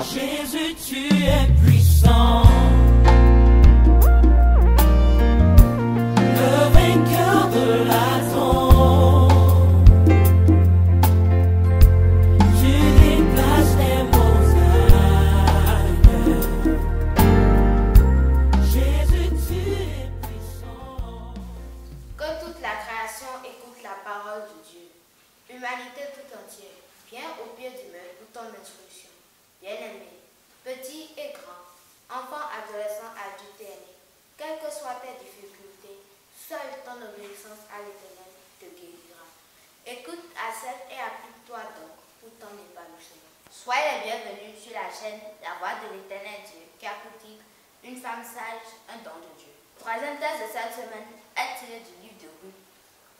Jésus, tu es puissant. Le vainqueur de la tombe. Tu déplaces les montagnes. Jésus, tu es puissant. Que toute la création écoute la parole de Dieu. Humanité tout entière, viens au pied du mur pour ton instruction. Bien-aimé, petit et grand, enfant, adolescent, adulte et aîné, quelles que soient tes difficultés, seule ton obéissance à l'Éternel te guérira. Écoute à cette et applique-toi donc pour ton épanouissement. Soyez les bienvenus sur la chaîne La Voix de l'Éternel Dieu, qui a pour titre Une femme sage, un don de Dieu. Troisième thèse de cette semaine est tirée du livre de Ruth.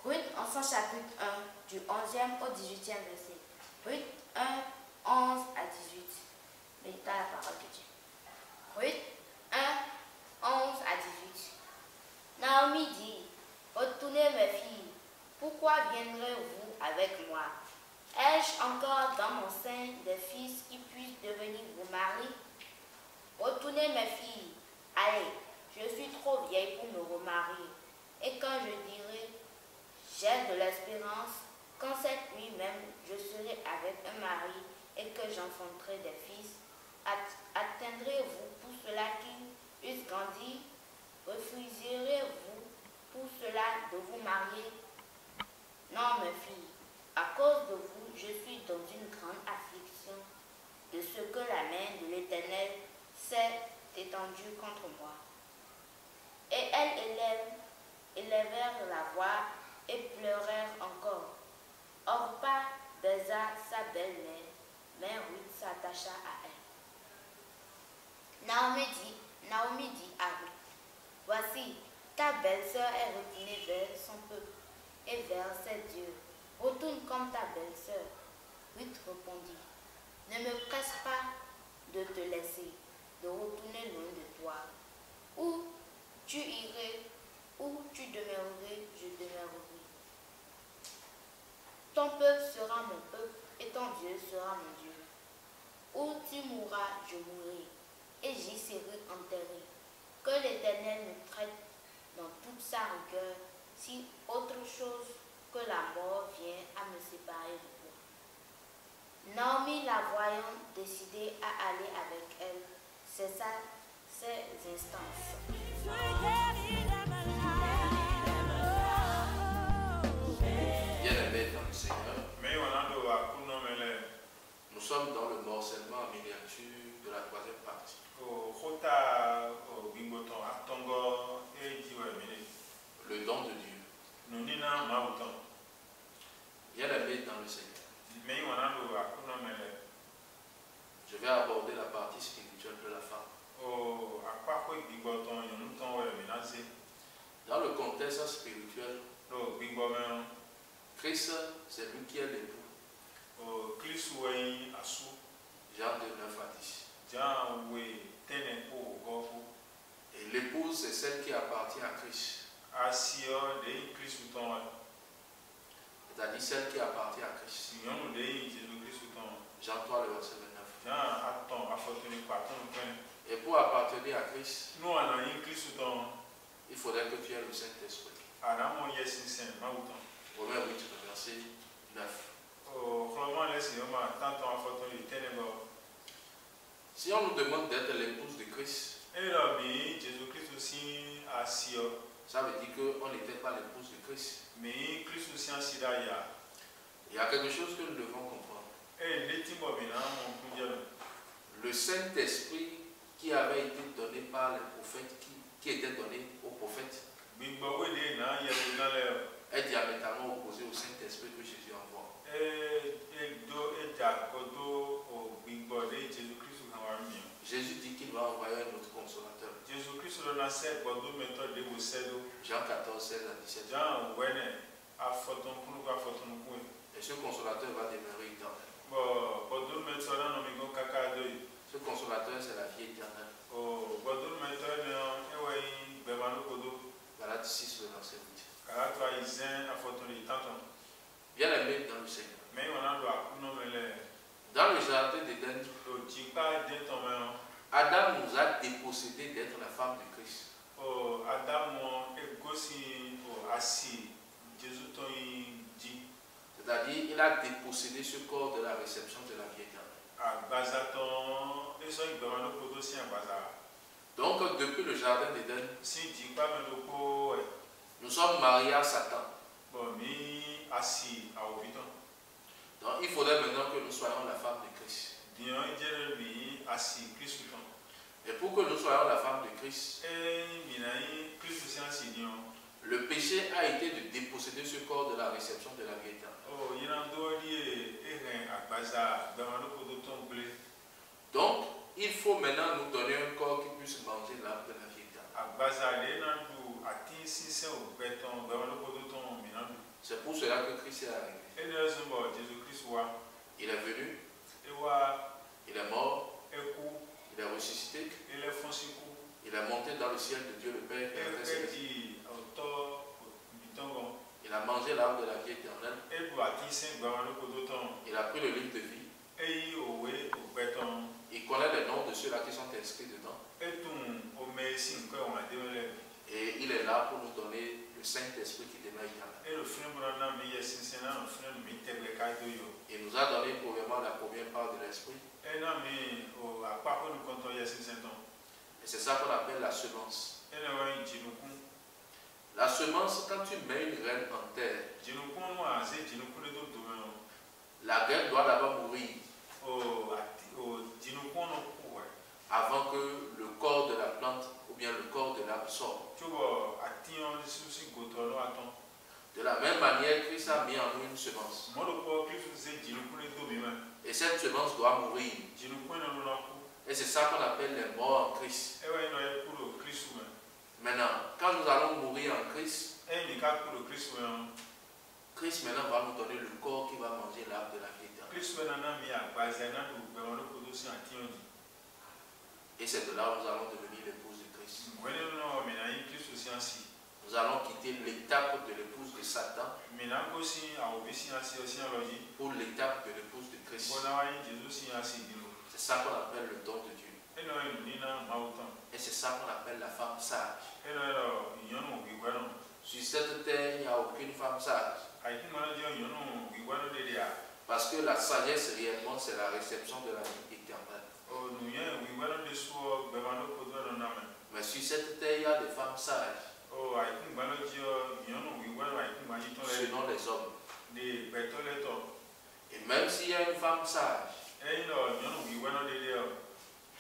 Ruth en son chapitre 1, du 11e au 18e verset. Ruth 1, 11 à 18. Méditons la parole de Dieu. Ruth 1, 11 à 18. Naomi dit, retournez mes filles, pourquoi viendrez-vous avec moi? Ai-je encore dans mon sein des fils qui puissent devenir vos maris? Retournez mes filles, allez, je suis trop vieille pour me remarier. Et quand je dirai, j'ai de l'espérance, quand cette nuit même je serai avec un mari et que j'enfanterai des fils, atteindrez-vous pour cela qu'ils puissent grandir? Refuserez-vous pour cela de vous marier? Non, mes filles, à cause de vous, je suis dans une grande affliction de ce que la main de l'Éternel s'est étendue contre moi. Et elles élevèrent la voix et pleurèrent encore. Orpa baisa sa belle-mère, mais Ruth s'attacha à elle. Naomi dit à Ruth, voici, ta belle-sœur est retournée vers son peuple et vers ses dieux. Retourne comme ta belle-sœur. Ruth répondit, ne me presse pas de te laisser, de retourner loin de toi. Où tu irais, où tu demeurerais, je demeurerai. Ton peuple sera mon peuple et ton Dieu sera mon Dieu. Où tu mourras, je mourrai et j'y serai enterré. Que l'Éternel me traite dans toute sa rigueur si autre chose que la mort vient à me séparer de toi. Naomi, la voyant décidée à aller avec elle, cessa ses instances. Bien-aimés dans le Seigneur, nous sommes dans le morcellement en miniature de la troisième partie. Le don de Dieu. Bien-aimés dans le Seigneur, je vais aborder la partie spirituelle de la femme. Dans le contexte spirituel, Christ, c'est lui qui est l'époux. Jean 2, 9 à 10. Et l'épouse, c'est celle qui appartient à Christ. C'est-à-dire celle qui appartient à Christ. Jean 3, le verset 29. Et pour appartenir à Christ, il faudrait que tu aies le Saint-Esprit. Romains 8, le verset 9. Si on nous demande d'être l'épouse de Christ, ça veut dire qu'on n'était pas l'épouse de Christ. Il y a quelque chose que nous devons comprendre. Le Saint-Esprit qui avait été donné par les prophètes, qui était donné aux prophètes, est diamétralement opposé au Saint-Esprit que Jésus envoie. Jésus dit qu'il va envoyer un autre consolateur. Jean 14, 16 à 17. Et ce consolateur va demeurer éternel. Ce consolateur, c'est la vie éternelle. Galates 6, le verset 8. Bien-aimé dans le Seigneur. Dans le jardin d'Éden, Adam nous a dépossédé d'être la femme de Christ. C'est-à-dire, il a dépossédé ce corps de la réception de la vie éternelle. Donc, depuis le jardin d'Éden, nous sommes mariés à Satan. Donc, il faudrait maintenant que nous soyons la femme de Christ. Et pour que nous soyons la femme de Christ, le péché a été de déposséder ce corps de la réception de la vie éternelle. Donc, il faut maintenant nous donner un corps qui puisse manger l'arbre de la vie éternelle. C'est pour cela que Christ est arrivé. Il est venu, il est mort, il est ressuscité, il est monté dans le ciel de Dieu le Père. Il a mangé l'arbre de la vie éternelle. Il a pris le livre de vie. Il connaît les noms de ceux-là qui sont inscrits dedans. Et il est là pour nous donner le Saint-Esprit qui demeure éternel. Il nous a donné premièrement la première part de l'Esprit. Et c'est ça qu'on appelle la semence. La semence, quand tu mets une graine en terre, la graine doit d'abord mourir avant que le corps de la plante ou bien le corps de l'arbre sorte. De la même manière, Christ a mis en nous une semence. Et cette semence doit mourir. Et c'est ça qu'on appelle les morts en Christ. Maintenant, quand nous allons mourir en Christ, Christ maintenant va nous donner le corps qui va manger l'arbre de la vie éternelle. Et c'est de là où nous allons devenir l'épouse de Christ. Nous allons quitter l'étape de l'épouse de Satan pour l'étape de l'épouse de Christ. C'est ça qu'on appelle le don de Dieu. Et c'est ça qu'on appelle la femme sage. Sur cette terre, il n'y a aucune femme sage. Parce que la sagesse réellement, c'est la réception de la vie éternelle. Mais sur cette terre, il y a des femmes sages. Selon les hommes. Et même s'il y a une femme sage,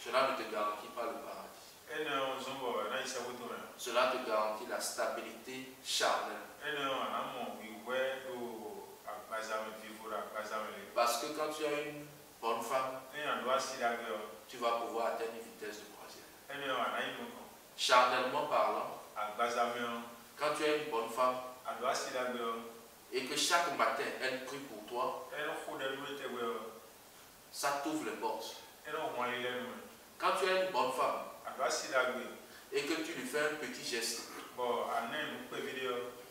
cela ne te garantit pas le paradis. Cela te garantit la stabilité charnelle. Parce que quand tu as une bonne femme, tu vas pouvoir atteindre une vitesse de croisière. Charnellement parlant, quand tu as une bonne femme et que chaque matin elle prie pour toi, ça t'ouvre les portes. Quand tu as une bonne femme et que tu lui fais un petit geste,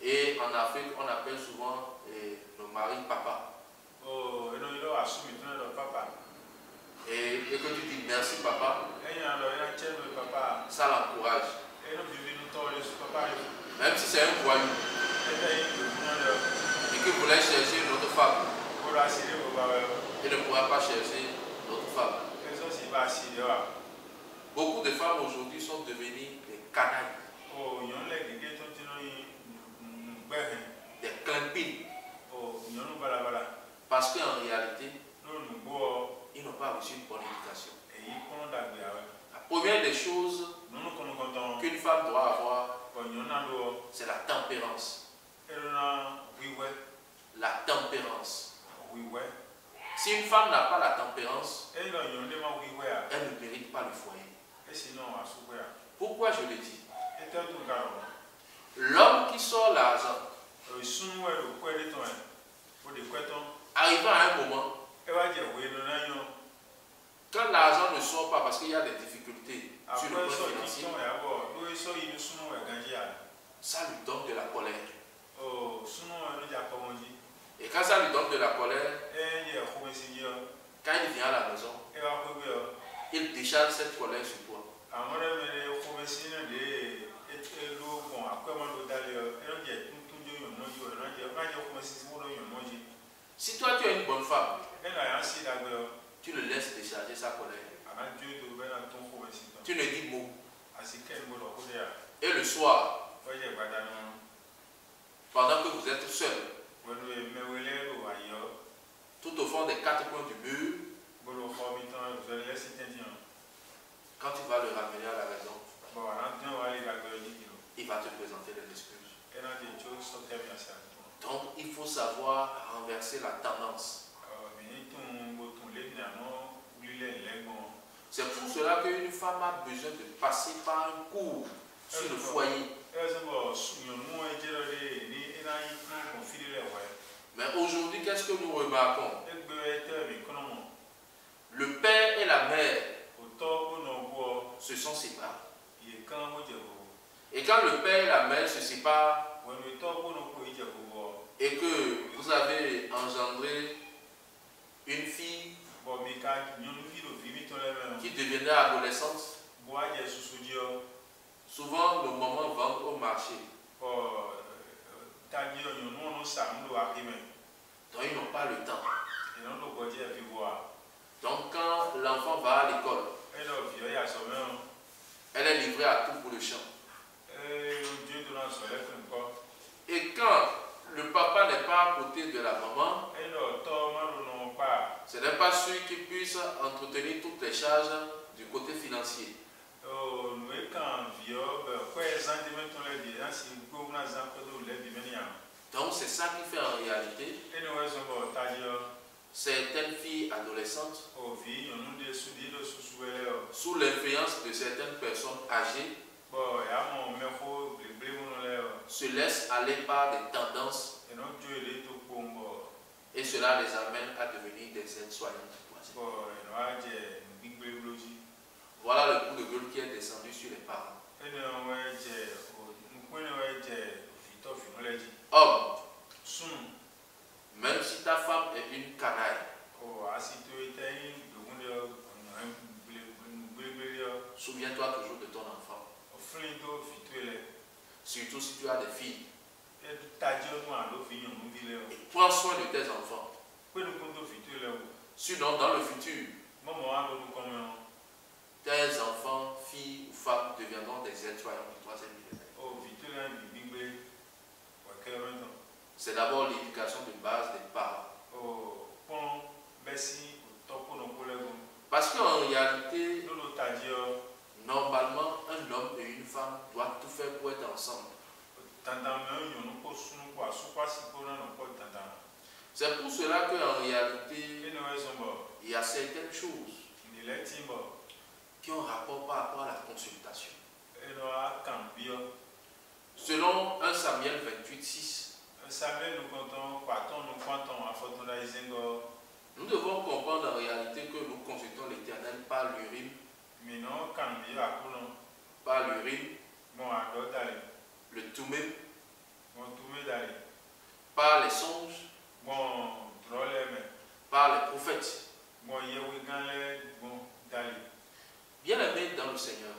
et en Afrique on appelle souvent nos maris papa, et que tu dis merci papa, ça l'encourage. Même si c'est un voyou et qu'il voulait chercher une autre femme, il ne pourra pas chercher d'autres femmes. Beaucoup de femmes aujourd'hui sont devenues des canailles, des clampines, parce qu'en réalité, ils n'ont pas reçu une bonne éducation. La première des choses qu'une femme doit avoir, c'est la tempérance. La tempérance. Si une femme n'a pas la tempérance, elle ne mérite pas le foyer. Pourquoi je le dis? L'homme qui sort l'argent, arrivant à un moment, quand l'argent ne sort pas parce qu'il y a des difficultés sur le plan financier, ça lui donne de la colère. Et quand ça lui donne de la colère, quand il vient à la maison, il décharge cette colère sur toi. Si toi tu as une bonne femme, tu le laisses décharger sa colère. Tu ne dis mot. Et le soir, pendant que vous êtes seul, tout au fond des quatre coins du mur, quand tu vas le ramener à la raison, il va te présenter des excuses. Donc il faut savoir renverser la tendance. C'est pour cela qu'une femme a besoin de passer par un cours sur le foyer. Mais aujourd'hui, qu'est-ce que nous remarquons? Le père et la mère se sont séparés. Et quand le père et la mère se séparent, et que vous avez engendré une fille qui deviendra adolescente, souvent nos mamans vendent au marché. Donc ils n'ont pas le temps. Donc quand l'enfant va à l'école, elle est livrée à tout pour le champ. Et quand le papa n'est pas à côté de la maman, ce n'est pas sûr qu'il puisse entretenir toutes les charges du côté financier. Donc c'est ça qui fait en réalité certaines filles adolescentes, sous l'influence de certaines personnes âgées, se laissent aller par des tendances et cela les amène à devenir des aides-soignantes. Voilà le coup de gueule qui est descendu sur les parents. Homme, même si ta femme est une canaille, souviens-toi toujours de ton enfant. Surtout si tu as des filles. Et prends soin de tes enfants. Sinon, dans le futur, tes enfants, filles ou femmes deviendront des aides-soignants du troisième millénaire. C'est d'abord l'éducation de base des parents. Parce qu'en réalité, normalement, un homme et une femme doivent tout faire pour être ensemble. C'est pour cela qu'en réalité, il y a certaines choses qui ont rapport par rapport à la consultation. Selon 1 Samuel 28:6, nous devons comprendre en réalité que nous consultons l'Éternel par l'Urim, par l'Urim, le Tumim, par les songes, par les prophètes. Bien aimés dans le Seigneur,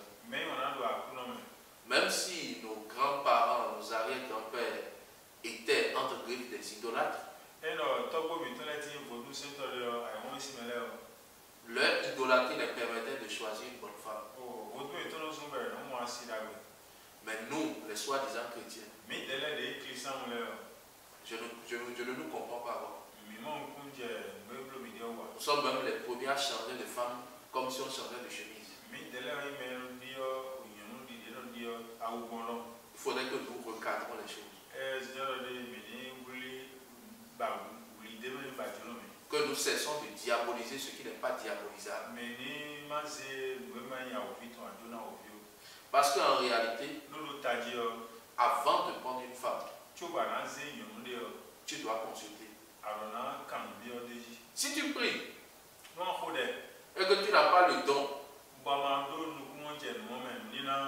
même si nos grands-parents, nos arrière-grands-pères étaient entre griffes des idolâtres, leur idolâtrie les permettait de choisir une bonne femme. Mais nous, les soi-disant chrétiens, je ne nous comprends pas. Nous sommes même les premiers à changer de femme comme si on changeait de chemise. Il faudrait que nous recadrons les choses. Que nous cessons de diaboliser ce qui n'est pas diabolisable. Parce qu'en réalité, avant de prendre une femme, tu dois consulter. Si tu pries et que tu n'as pas le don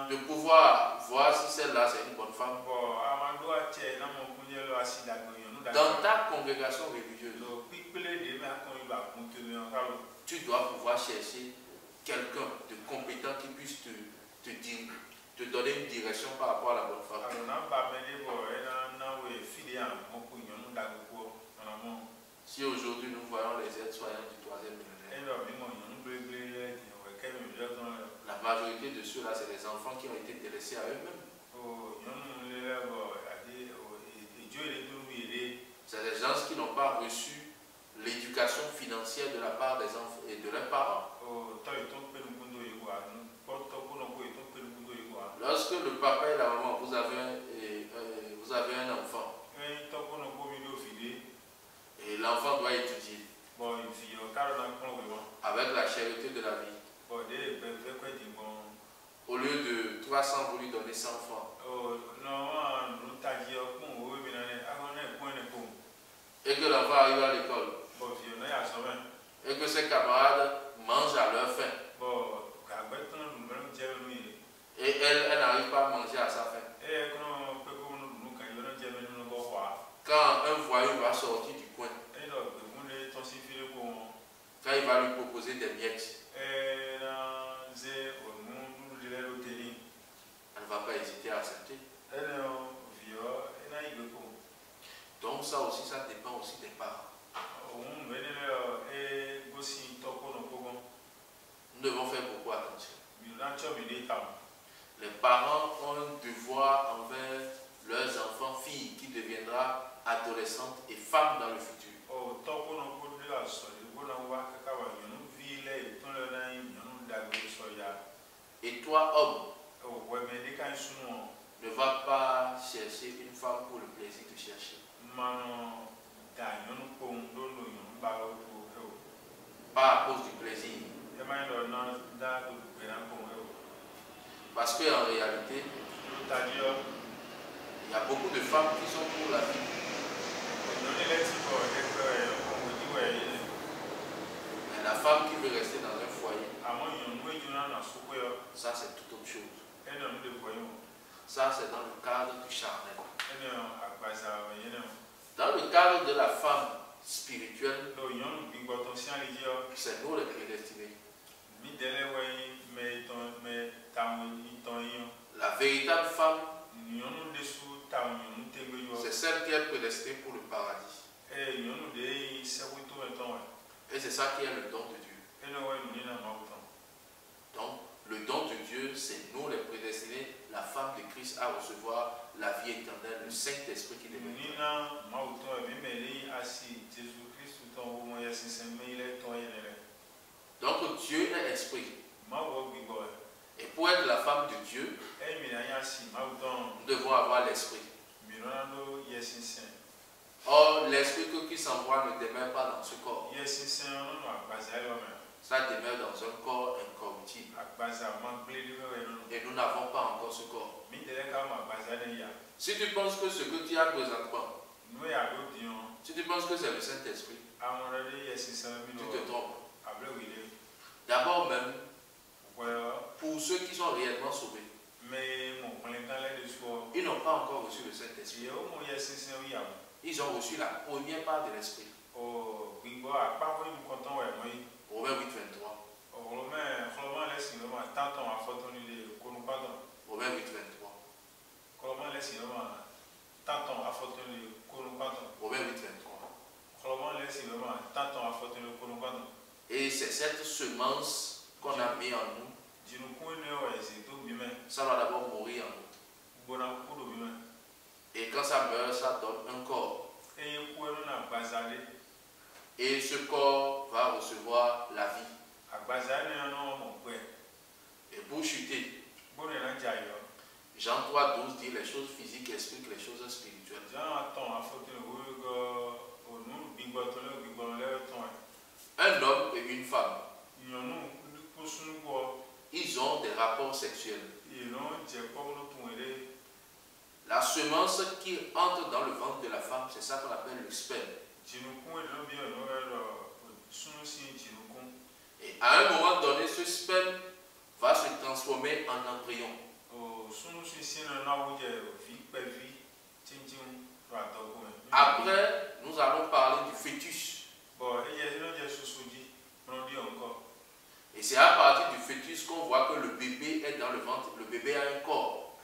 de pouvoir voir si celle-là c'est une bonne femme, dans ta congrégation religieuse, tu dois pouvoir chercher quelqu'un de compétent qui puisse te donner une direction par rapport à la bonne femme. Si aujourd'hui nous voyons les aides-soignants du 3e millénaire, la majorité de ceux-là, c'est les enfants qui ont été délaissés à eux-mêmes. C'est des gens qui n'ont pas reçu l'éducation financière de la part des enfants et de leurs parents. Lorsque le papa et la maman, vous avez un enfant, et l'enfant doit étudier avec la charité de la vie. Au lieu de 300, vous lui donnez 100 francs. Et que l'enfant arrive à l'école. Et que ses camarades mangent à leur faim. Et elle n'arrive pas à manger à sa faim. Quand un voyou va sortir du coin, quand il va lui proposer des miettes, elle ne va pas hésiter à accepter. Donc ça aussi, ça dépend aussi des parents. Nous devons faire beaucoup attention. Les parents ont un devoir envers leurs enfants, filles qui deviendra adolescentes et femmes dans le futur. Et toi, homme, ne va pas chercher une femme pour le plaisir de chercher. Pas à cause du plaisir. Parce qu'en réalité, il y a beaucoup de femmes qui sont pour la vie. Mais la femme qui veut rester dans un foyer, ça c'est toute autre chose. Ça c'est dans le cadre du charnel. Dans le cadre de la femme spirituelle, c'est nous les prédestinés. La véritable femme, c'est celle qui est prédestinée pour le paradis. Et c'est ça qui est le don de Dieu. Donc, le don de Dieu, c'est nous les prédestinés, la femme de Christ, à recevoir la vie éternelle, le Saint-Esprit qui est Donc, Dieu est esprit. Et pour être la femme de Dieu, nous devons avoir l'esprit. Or, l'esprit qui s'envoie ne demeure pas dans ce corps. Ça demeure dans un corps incorruptible. Et nous n'avons pas encore ce corps. Si tu penses que ce que tu as présentement, si tu penses que c'est le Saint-Esprit, tu te trompes. D'abord même, pour ceux qui sont réellement sauvés, ils n'ont pas encore reçu le Saint-Esprit. Ils ont reçu la première part de l'Esprit. Romains 8, 23. Romains 8, 23. Romains 8, 23. Et c'est cette semence qu'on a mis en nous. Ça va d'abord mourir en nous. Et quand ça meurt, ça donne un corps. Et ce corps va recevoir la vie. Et pour chuter, Jean 3,12 dit les choses physiques expliquent les choses spirituelles. Un homme et une femme, ils ont des rapports sexuels. La semence qui entre dans le ventre de la femme, c'est ça qu'on appelle le sperme. Et à un moment donné, ce sperme va se transformer en embryon. Après, nous allons parler du fœtus. Et c'est à partir du fœtus qu'on voit que le bébé est dans le ventre, le bébé a un corps.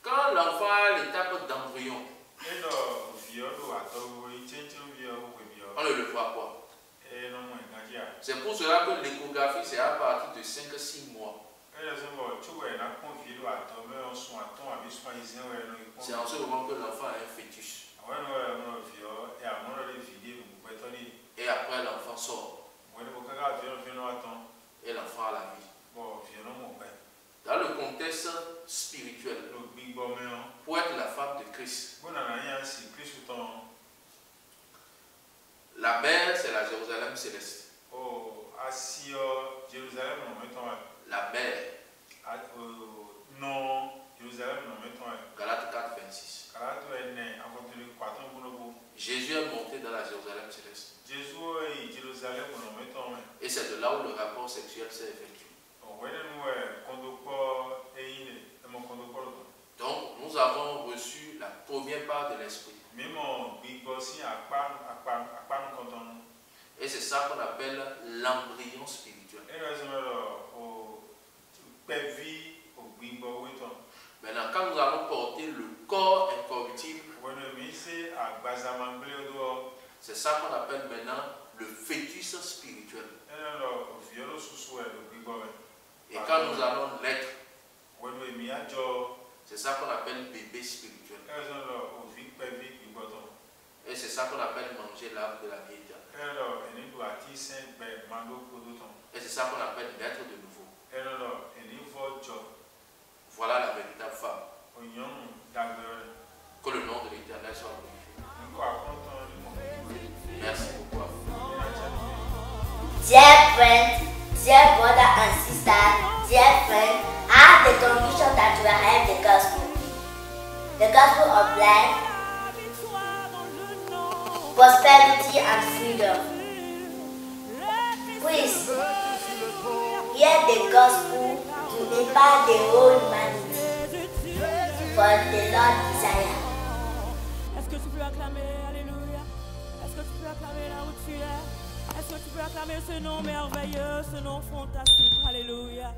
Quand l'enfant a l'étape d'embryon, on ne le voit pas. C'est pour cela que l'échographie, c'est à partir de 5-6 mois. C'est en ce moment que l'enfant a un fœtus. Et après, l'enfant sort. Et l'enfant a la vie. Dans le contexte spirituel, pour être la femme de Christ, la mère, c'est la Jérusalem céleste. La mère. Non, Jérusalem, Galates 4, 26. Jésus est monté dans la Jérusalem céleste. Et c'est de là où le rapport sexuel s'est effectué. Donc, nous avons reçu la première part de l'esprit. Et c'est ça qu'on appelle l'embryon spirituel. Maintenant, quand nous allons porter le corps incorruptible, c'est ça qu'on appelle maintenant le fœtus spirituel. Et quand nous allons naître, c'est ça qu'on appelle bébé spirituel. Et c'est ça qu'on appelle manger l'arbre de la vie éternelle. Et c'est ça qu'on appelle naître de nouveau. Voilà la véritable femme. Que le nom de l'Éternel soit glorifié. Merci beaucoup. Dear friends, dear brother and sister, dear friend, I have the conviction that you have the gospel of life, prosperity and freedom. Please, hear the gospel to impact the whole humanity, for the Lord desire. Est-ce que tu peux acclamer, alléluia? Est-ce que tu peux acclamer là où tu es? Est-ce que tu peux acclamer ce nom merveilleux, ce nom fantastique, alléluia?